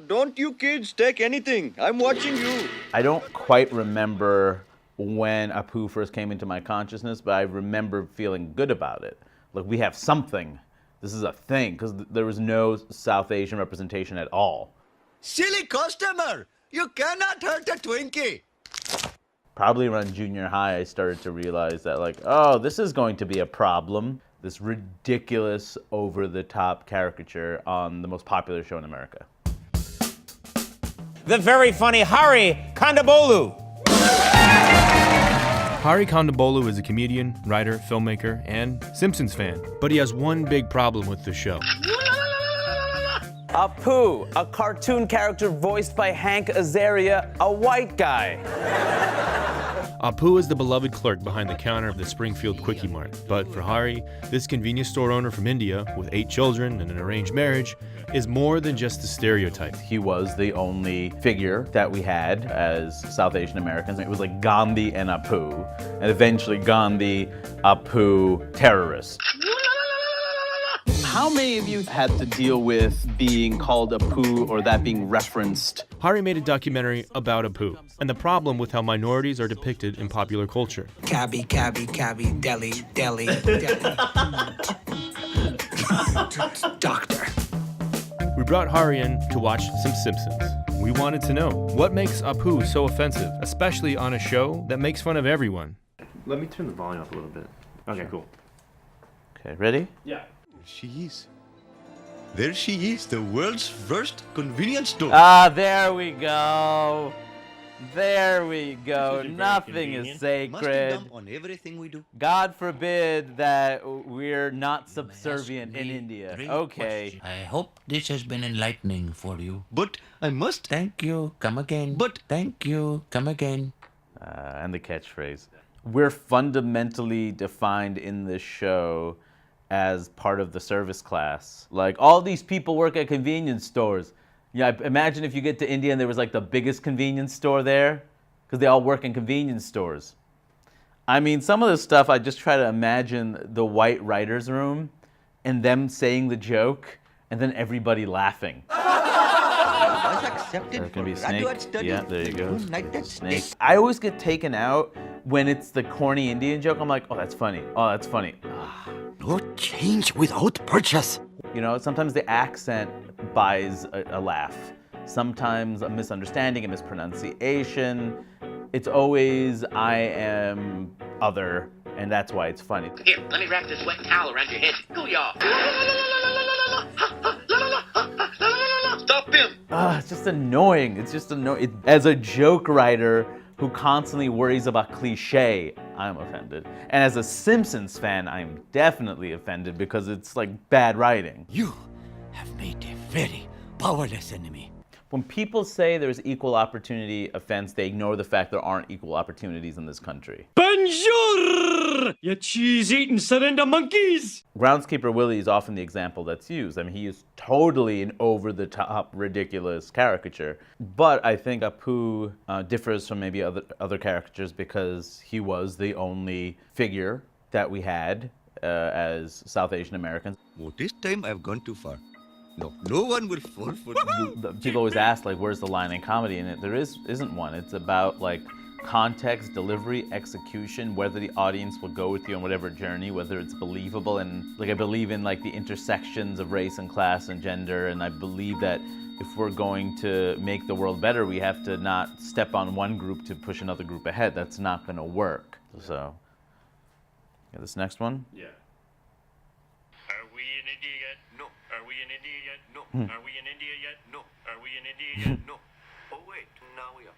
Don't you kids take anything. I'm watching you. I don't quite remember when Apu first came into my consciousness, but I remember feeling good about it. Like, we have something. This is a thing, because there was no South Asian representation at all. Silly customer! You cannot hurt a Twinkie! Probably around junior high, I started to realize that, like, oh, this is going to be a problem. This ridiculous, over-the-top caricature on the most popular show in America. The very funny Hari Kondabolu. Hari Kondabolu is a comedian, writer, filmmaker, and Simpsons fan. But he has one big problem with the show. Apu, a cartoon character voiced by Hank Azaria, a white guy. Apu is the beloved clerk behind the counter of the Springfield Quickie Mart. But for Hari, this convenience store owner from India, with 8 children and an arranged marriage, is more than just a stereotype. He was the only figure that we had as South Asian Americans. It was like Gandhi and Apu, and eventually Gandhi, Apu, terrorists. How many of you had to deal with being called Apu or that being referenced? Hari made a documentary about Apu and the problem with how minorities are depicted in popular culture. Cabby, cabby, cabby, deli, deli, deli. Doctor. We brought Hari in to watch some Simpsons. We wanted to know, what makes Apu so offensive, especially on a show that makes fun of everyone? Let me turn the volume up a little bit. Okay, cool. Okay, ready? Yeah. She is. There she is, the world's first convenience store. Ah, there we go. There we go. Nothing is sacred. Must be dumb on everything we do. God forbid that we're not subservient in India. Okay. I hope this has been enlightening for you. But I must. Thank you. Come again. But thank you. Come again. And the catchphrase. We're fundamentally defined in this show as part of the service class. Like, all these people work at convenience stores. Yeah, imagine if you get to India and there was like the biggest convenience store there, because they all work in convenience stores. I mean, some of the stuff, I just try to imagine the white writer's room and them saying the joke and then everybody laughing. was accepted There's for gonna be a graduate snake. studies. Yeah, there you go. Like that Snake. I always get taken out when it's the corny Indian joke. I'm like, oh, that's funny. Oh, that's funny. No change without purchase. You know, sometimes the accent buys a laugh. Sometimes a misunderstanding, a mispronunciation. It's always, I am other, and that's why it's funny. Here, let me wrap this wet towel around your head. Go, y'all. Stop him. It's just annoying. It's just annoying. As a joke writer who constantly worries about cliche, I'm offended. And as a Simpsons fan, I'm definitely offended because it's like bad writing. You have made a very powerless enemy. When people say there's equal opportunity offense, they ignore the fact there aren't equal opportunities in this country. Bonjour, you cheese-eating surrender monkeys! Groundskeeper Willie is often the example that's used. I mean, he is totally an over-the-top, ridiculous caricature. But I think Apu differs from maybe other caricatures because he was the only figure that we had as South Asian Americans. Oh, this time I've gone too far. No one will fall for it. People always ask, like, where's the line in comedy? And there isn't one. It's about, like, context, delivery, execution, whether the audience will go with you on whatever journey, whether it's believable. And, like, I believe in, like, the intersections of race and class and gender. And I believe that if we're going to make the world better, we have to not step on one group to push another group ahead. That's not going to work. So, yeah, this next one? Yeah. Are we in India yet? No. Are we in India yet? No. Are we in India yet? No. Are we in India yet? No. Oh wait, now we are.